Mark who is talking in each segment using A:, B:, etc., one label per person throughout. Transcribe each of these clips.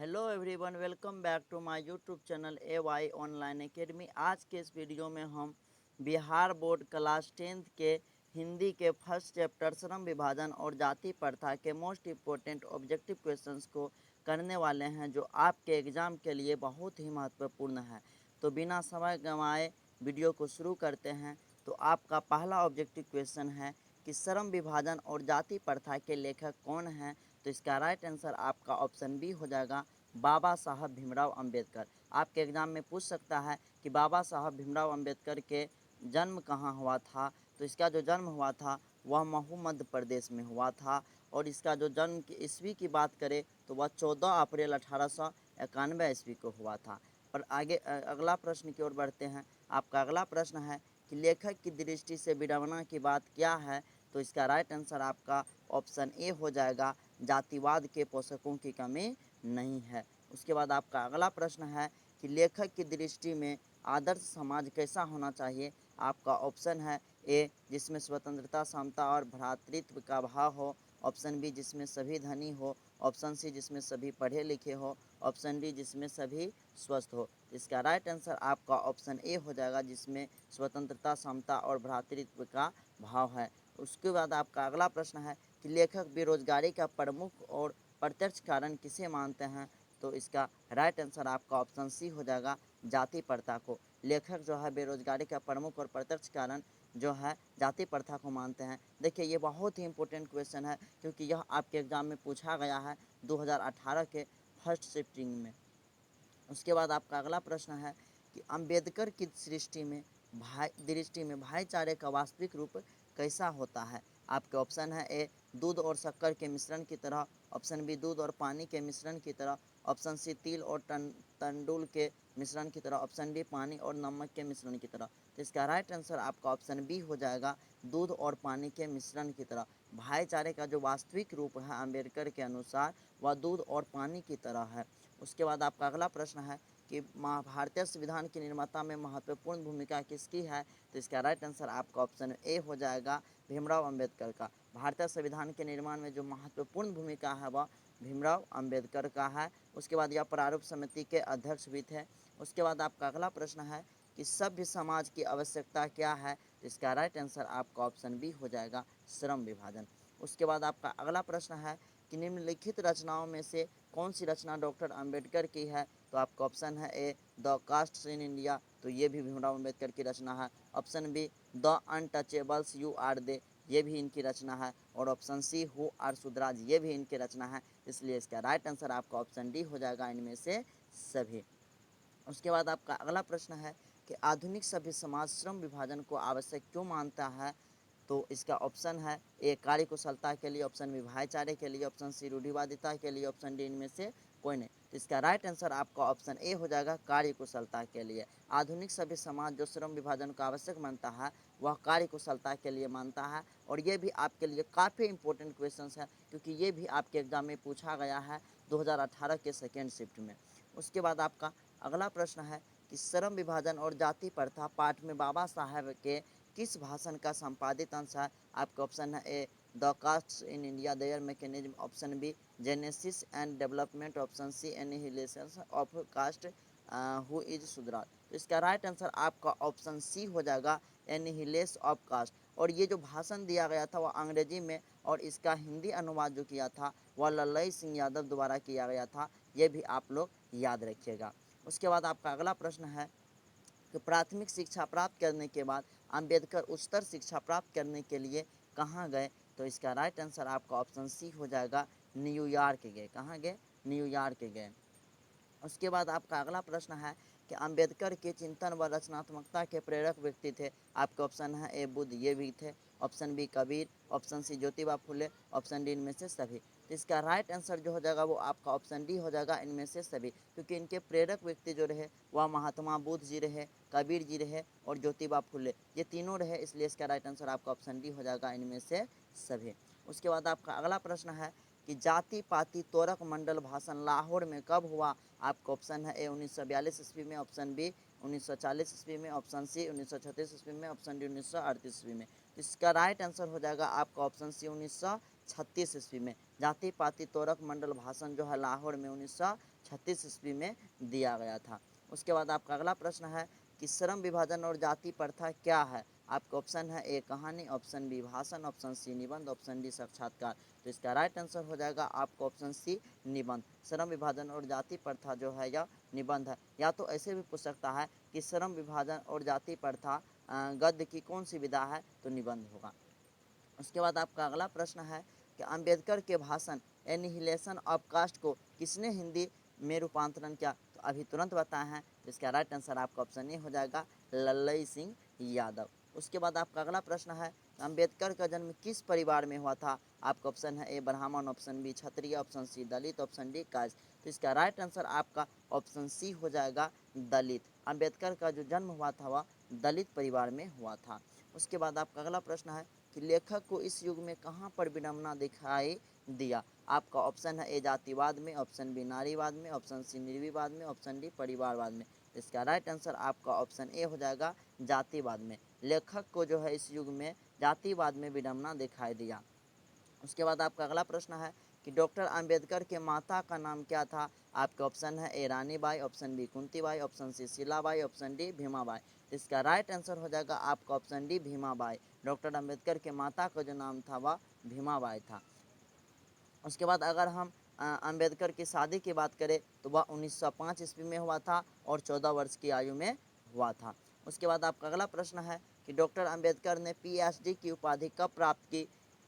A: Hello everyone, welcome back to my YouTube channel A Y online academy. आज के इस video में हम बिहार बोर्ड क्लास 10th के हिंदी के फर्स्ट चैप्टर श्रम विभाजन और जाति प्रथा के मोस्ट इम्पोर्टेंट ऑब्जेक्टिव क्वेश्चंस को करने वाले हैं, जो आपके एग्ज़ाम के लिए बहुत ही महत्वपूर्ण है। तो बिना समय गंवाए वीडियो को शुरू करते हैं। तो आपका पहला ऑब्जेक्टिव क्वेश्चन है कि श्रम विभाजन और जाति प्रथा के लेखक कौन हैं। तो इसका राइट आंसर आपका ऑप्शन बी हो जाएगा, बाबा साहब भीमराव अंबेडकर। आपके एग्ज़ाम में पूछ सकता है कि बाबा साहब भीमराव अंबेडकर के जन्म कहाँ हुआ था। तो इसका जो जन्म हुआ था वह महू मध्य प्रदेश में हुआ था। और इसका जो जन्म की ईस्वी की बात करें तो वह 14 अप्रैल 1891 ईस्वी को हुआ था। और आगे अगला प्रश्न की ओर बढ़ते हैं। आपका अगला प्रश्न है कि लेखक की दृष्टि से विडंबना की बात क्या है। तो इसका राइट आंसर आपका ऑप्शन ए हो जाएगा, जातिवाद के पोषकों की कमी नहीं है। उसके बाद आपका अगला प्रश्न है कि लेखक की दृष्टि में आदर्श समाज कैसा होना चाहिए। आपका ऑप्शन है ए, जिसमें स्वतंत्रता, समता और भ्रातृत्व का भाव हो। ऑप्शन बी, जिसमें सभी धनी हो। ऑप्शन सी, जिसमें सभी पढ़े लिखे हो। ऑप्शन डी, जिसमें सभी स्वस्थ हो। इसका राइट आंसर आपका ऑप्शन ए हो जाएगा, जिसमें स्वतंत्रता, समता और भ्रातृत्व का भाव है। उसके बाद आपका अगला प्रश्न है कि लेखक बेरोजगारी का प्रमुख और प्रत्यक्ष कारण किसे मानते हैं। तो इसका राइट आंसर आपका ऑप्शन सी हो जाएगा, जाति प्रथा को। लेखक जो है बेरोजगारी का प्रमुख और प्रत्यक्ष कारण जो है जाति प्रथा को मानते हैं। देखिए, ये बहुत ही इंपॉर्टेंट क्वेश्चन है, क्योंकि यह आपके एग्ज़ाम में पूछा गया है 2018 के फर्स्ट शिफ्टिंग में। उसके बाद आपका अगला प्रश्न है कि अंबेडकर की दृष्टि में भाईचारे का वास्तविक रूप कैसा होता है। आपके ऑप्शन है ए, दूध और शक्कर के मिश्रण की तरह। ऑप्शन बी, दूध और पानी के मिश्रण की तरह। ऑप्शन सी, तिल और तंडुल के मिश्रण की तरह। ऑप्शन डी, पानी और नमक के मिश्रण की तरह। तो इसका राइट आंसर आपका ऑप्शन बी हो जाएगा, दूध और पानी के मिश्रण की तरह। भाईचारे का जो वास्तविक रूप है अंबेडकर के अनुसार, वह दूध और पानी की तरह है। उसके बाद आपका अगला प्रश्न है कि भारतीय संविधान के निर्माता में महत्वपूर्ण भूमिका किसकी है। तो इसका राइट आंसर आपका ऑप्शन ए हो जाएगा, भीमराव अंबेडकर का। भारतीय संविधान के निर्माण में जो महत्वपूर्ण भूमिका है वह भीमराव अंबेडकर का है। उसके बाद यह प्रारूप समिति के अध्यक्ष भी थे। उसके बाद आपका अगला प्रश्न है कि सभ्य समाज की आवश्यकता क्या है। तो इसका राइट आंसर आपका ऑप्शन बी हो जाएगा, श्रम विभाजन। उसके बाद आपका अगला प्रश्न है कि निम्नलिखित रचनाओं में से कौन सी रचना डॉक्टर अंबेडकर की है। तो आपका ऑप्शन है A, the castes in India. तो ये भी भीमराव अंबेडकर की रचना है। Option B, the untouchables you are they, ये भी इनकी रचना है। और option C, who are Shudras, ये भी इनकी रचना है। इसलिए इसका राइट आंसर आपका ऑप्शन डी हो जाएगा, इनमें से सभी। उसके बाद आपका अगला प्रश्न है कि आधुनिक सभ्य समाज श्रम विभाजन को आवश्यक क्यों मानता है। तो इसका ऑप्शन है ए, कार्य कुशलता के लिए। ऑप्शन बी, भाईचारे के लिए। ऑप्शन सी, रूढ़िवादिता के लिए। ऑप्शन डी, इनमें से कोई नहीं। तो इसका राइट आंसर आपका ऑप्शन ए हो जाएगा, कार्य कुशलता के लिए। आधुनिक सभ्य समाज जो श्रम विभाजन को आवश्यक मानता है वह कार्य कुशलता के लिए मानता है। और ये भी आपके लिए काफ़ी इंपॉर्टेंट क्वेश्चन है, क्योंकि ये भी आपके एग्जाम में पूछा गया है 2018 के सेकेंड शिफ्ट में। उसके बाद आपका अगला प्रश्न है कि श्रम विभाजन और जाति प्रथा पाठ में बाबा साहेब के किस भाषण का संपादित अंश है। आपके ऑप्शन है A, the caste in India their mechanism. Option B, genesis and development. Option C, annihilation of caste who is सुधराज। तो इसका राइट आंसर आपका ऑप्शन सी हो जाएगा, एनिहिलेस ऑफ कास्ट। और ये जो भाषण दिया गया था वह अंग्रेजी में, और इसका हिंदी अनुवाद जो किया था वह लल्लई सिंह यादव द्वारा किया गया था। ये भी आप लोग याद रखिएगा। उसके बाद आपका अगला प्रश्न है कि प्राथमिक शिक्षा प्राप्त करने के बाद अंबेडकर उच्चतर शिक्षा प्राप्त करने के लिए कहाँ गए। तो इसका राइट आंसर आपका ऑप्शन सी हो जाएगा, न्यूयॉर्क गए। कहाँ गए? न्यूयॉर्क गए। उसके बाद आपका अगला प्रश्न है कि अंबेडकर के चिंतन व रचनात्मकता के प्रेरक व्यक्ति थे। आपके ऑप्शन है ए, बुद्ध, ये भी थे। Option B, Kabir. Option C, Jyotiba Phule. Option D, इनमें से सभी। तो इसका राइट आंसर जो हो जाएगा वो आपका ऑप्शन डी हो जाएगा, इनमें से सभी। क्योंकि इनके प्रेरक व्यक्ति जो रहे वह महात्मा बुद्ध जी रहे, कबीर जी रहे और ज्योतिबा फुले, ये तीनों रहे। इसलिए इसका राइट आंसर आपका ऑप्शन डी हो जाएगा, इनमें से सभी। उसके बाद आपका अगला प्रश्न है कि जाति पाति तोरक मंडल भाषण लाहौर में कब हुआ। आपका ऑप्शन है ए, 1942 ईस्वी में। ऑप्शन बी, 1940 ईस्वी में। ऑप्शन सी, 1936 ईस्वी में। ऑप्शन डी, 1938 ईस्वी में। तो इसका राइट आंसर हो जाएगा आपका ऑप्शन सी, 1936 ईस्वी में। जाति पाति तोरक मंडल भाषण जो है लाहौर में 1936 ईस्वी में दिया गया था। उसके बाद आपका अगला प्रश्न है कि श्रम विभाजन और जाति प्रथा क्या है। आपका ऑप्शन है ए कहानी, ऑप्शन बी भाषण, ऑप्शन सी निबंध, ऑप्शन डी साक्षात्कार। तो इसका राइट आंसर हो जाएगा आपका ऑप्शन सी निबंध। श्रम विभाजन और जाति प्रथा जो है यह निबंध है। या तो ऐसे भी पूछ सकता है कि श्रम विभाजन और जाति प्रथा गद्य की कौन सी विधा है, तो निबंध होगा। उसके बाद आपका अगला प्रश्न है कि अंबेडकर के भाषण एनिहिलेशन ऑफ कास्ट को किसने हिंदी में रूपांतरण किया। तो अभी तुरंत बताए हैं। तो इसका राइट आंसर आपका ऑप्शन ए हो जाएगा लल्लई सिंह यादव। उसके बाद आपका अगला प्रश्न है अंबेडकर का जन्म किस परिवार में हुआ था। आपका ऑप्शन है ए ब्राह्मण, ऑप्शन बी क्षत्रिय, ऑप्शन सी दलित, ऑप्शन डी कास्ट। तो इसका राइट आंसर आपका ऑप्शन सी हो जाएगा दलित। अंबेडकर का जो जन्म हुआ था वह दलित परिवार में हुआ था। उसके बाद आपका अगला प्रश्न है कि लेखक को इस युग में कहाँ पर विडंबना दिखाई दिया। आपका ऑप्शन है ए जातिवाद में, ऑप्शन बी नारीवाद में, ऑप्शन सी निर्विवाद में, ऑप्शन डी परिवारवाद में। इसका राइट आंसर आपका ऑप्शन ए हो जाएगा जातिवाद में। लेखक को जो है इस युग में जातिवाद में विडंबना दिखाई दिया। उसके बाद आपका अगला प्रश्न है कि डॉक्टर अंबेडकर के माता का नाम क्या था। आपके ऑप्शन है A Ranibai, option B Kuntibai, option C Shilabai, option D Bhimabai. इसका राइट आंसर हो जाएगा आपका option D Bhimabai. Doctor Ambedkar के माता का जो नाम था वह भीमाबाई था। उसके बाद अगर हम अंबेडकर की शादी की बात करें तो वह 1905 ईस्वी में हुआ था और 14 वर्ष की आयु में हुआ था। उसके बाद आपका अगला प्रश्न है कि डॉक्टर अंबेडकर ने पीएचडी की उपाधि कब प्राप्त की।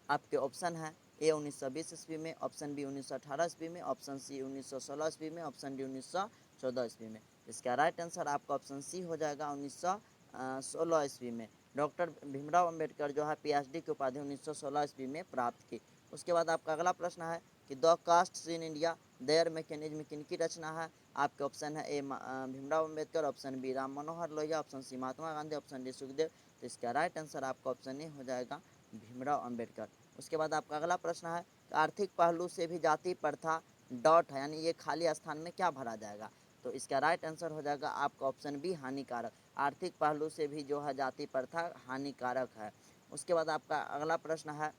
A: आपके ऑप्शन है ए 1920 ईस्वी में, ऑप्शन बी 1918 ईस्वी में, ऑप्शन सी 1916 ईस्वी में, ऑप्शन डी 1914 ईस्वी में। इसका राइट आंसर आपका ऑप्शन सी हो जाएगा 1916 ईस्वी में। डॉक्टर भीमराव अंबेडकर जो है पीएचडी की उपाधि 1916 ईस्वी में प्राप्त की। उसके बाद आपका अगला प्रश्न है कि the caste in India their mechanism किनकी रचना है। आपके ऑप्शन है A Bhimrao Ambedkar, option B Ram Manohar Lohia, option C Mahatma Gandhi, option D Sukhdev. तो इसका राइट आंसर आपका ऑप्शन ए हो जाएगा भीमराव अंबेडकर। उसके बाद आपका अगला प्रश्न है आर्थिक पहलू से भी जाति प्रथा डॉट है, यानी ये खाली स्थान में क्या भरा जाएगा। तो इसका राइट आंसर हो जाएगा आपका ऑप्शन बी हानिकारक। आर्थिक पहलू से भी जो है जाति प्रथा हानिकारक है। उसके बाद आपका अगला प्रश्न है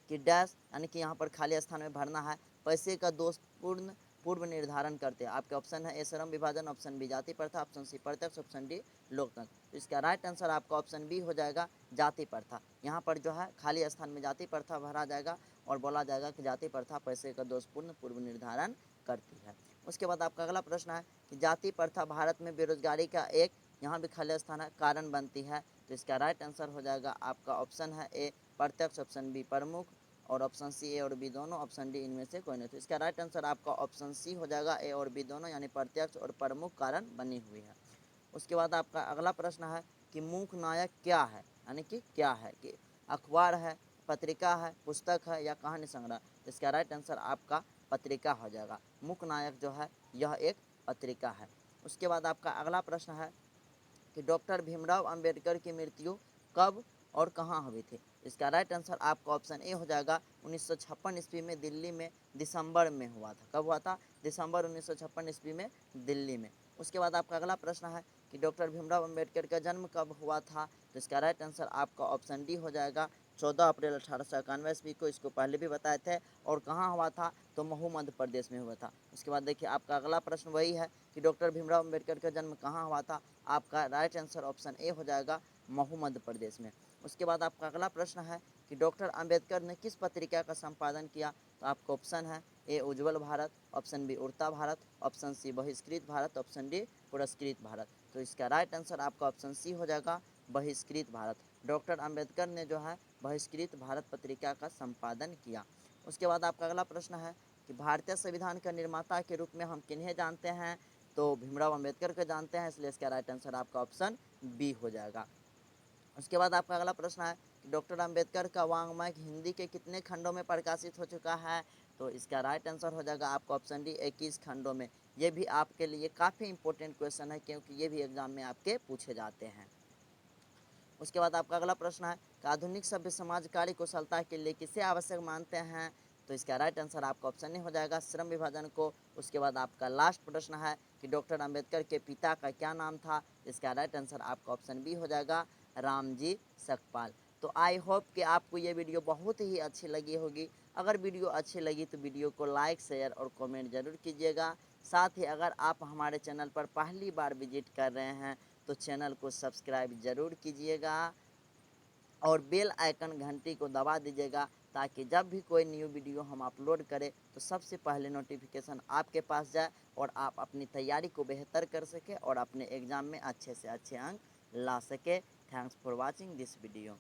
A: कि डैश, यानी कि यहाँ पर खाली स्थान में भरना है। पैसे का दोषपूर्ण पूर्व निर्धारण करते हैं। आपके ऑप्शन है ए श्रम विभाजन, ऑप्शन बी जाति प्रथा, ऑप्शन सी प्रत्यक्ष, ऑप्शन डी लोकतंत्र। तो इसका राइट आंसर आपका ऑप्शन बी हो जाएगा जाति प्रथा। यहाँ पर जो है खाली स्थान में जाति प्रथा भरा जाएगा और बोला जाएगा कि जाति प्रथा पैसे का दोषपूर्ण पूर्व निर्धारण करती है। उसके बाद आपका अगला प्रश्न है कि जाति प्रथा भारत में बेरोजगारी का एक, यहाँ भी खाली स्थान है, कारण बनती है। तो इसका राइट आंसर हो जाएगा आपका ऑप्शन है ए प्रत्यक्ष, ऑप्शन बी प्रमुख और ऑप्शन सी ए और बी दोनों, ऑप्शन डी इनमें से कोई नहीं। तो इसका राइट आंसर आपका ऑप्शन सी हो जाएगा ए और बी दोनों, यानी प्रत्यक्ष और प्रमुख कारण बनी हुई है। उसके बाद आपका अगला प्रश्न है कि मूक नायक क्या है, यानी कि क्या है, कि अखबार है, पत्रिका है, पुस्तक है या कहानी संग्रह। इसका राइट आंसर आपका पत्रिका हो जाएगा। मूक नायक जो है यह एक पत्रिका है। उसके बाद आपका अगला प्रश्न है कि डॉक्टर भीमराव अंबेडकर की मृत्यु कब और कहाँ हुई थी। इसका राइट आंसर आपका ऑप्शन ए हो जाएगा 1956 ईस्वी में दिल्ली में दिसंबर में हुआ था। कब हुआ था? दिसंबर 1956 ईस्वी में दिल्ली में। उसके बाद आपका अगला प्रश्न है कि डॉक्टर भीमराव अंबेडकर का जन्म कब हुआ था। तो इसका राइट आंसर आपका ऑप्शन डी हो जाएगा 14 अप्रैल 1891 ईस्वी को। इसको पहले भी बताए थे। और कहाँ हुआ था? तो महू मध्य प्रदेश में हुआ था। उसके बाद देखिए आपका अगला प्रश्न वही है कि डॉक्टर भीमराव अंबेडकर का जन्म कहाँ हुआ था। आपका राइट आंसर ऑप्शन ए हो जाएगा महू मध्य प्रदेश में। उसके बाद आपका अगला प्रश्न है कि डॉक्टर अंबेडकर ने किस पत्रिका का संपादन किया। तो आपका ऑप्शन है ए उज्ज्वल भारत, ऑप्शन बी उड़ता भारत, ऑप्शन सी बहिष्कृत भारत, ऑप्शन डी पुरस्कृत भारत। तो इसका राइट आंसर आपका ऑप्शन सी हो जाएगा बहिष्कृत भारत। डॉक्टर अंबेडकर ने जो है बहिष्कृत भारत पत्रिका का संपादन किया। उसके बाद आपका अगला प्रश्न है कि भारतीय संविधान का निर्माता के रूप में हम किन्हें जानते हैं। तो भीमराव अंबेडकर को जानते हैं, इसलिए इसका राइट आंसर आपका ऑप्शन बी हो जाएगा। उसके बाद आपका अगला प्रश्न है कि डॉक्टर अंबेडकर का वाङ्मय हिंदी के कितने खंडों में प्रकाशित हो चुका है। तो इसका राइट आंसर हो जाएगा आपका ऑप्शन डी 21 खंडों में। ये भी आपके लिए काफ़ी इंपॉर्टेंट क्वेश्चन है, क्योंकि ये भी एग्जाम में आपके पूछे जाते हैं। उसके बाद आपका अगला प्रश्न है कि आधुनिक सभ्य समाज कार्य कुशलता के लिए किसे आवश्यक मानते हैं। तो इसका राइट आंसर आपका ऑप्शन ए हो जाएगा श्रम विभाजन को। उसके बाद आपका लास्ट प्रश्न है कि डॉक्टर अंबेडकर के पिता का क्या नाम था। इसका राइट आंसर आपका ऑप्शन बी हो जाएगा रामजी सकपाल। तो आई होप कि आपको ये वीडियो बहुत ही अच्छी लगी होगी। अगर वीडियो अच्छी लगी तो वीडियो को लाइक शेयर और कमेंट ज़रूर कीजिएगा। साथ ही अगर आप हमारे चैनल पर पहली बार विजिट कर रहे हैं तो चैनल को सब्सक्राइब ज़रूर कीजिएगा और बेल आइकन घंटी को दबा दीजिएगा, ताकि जब भी कोई न्यू वीडियो हम अपलोड करें तो सबसे पहले नोटिफिकेशन आपके पास जाए और आप अपनी तैयारी को बेहतर कर सके और अपने एग्ज़ाम में अच्छे से अच्छे अंक ला सके। Thanks for watching this video.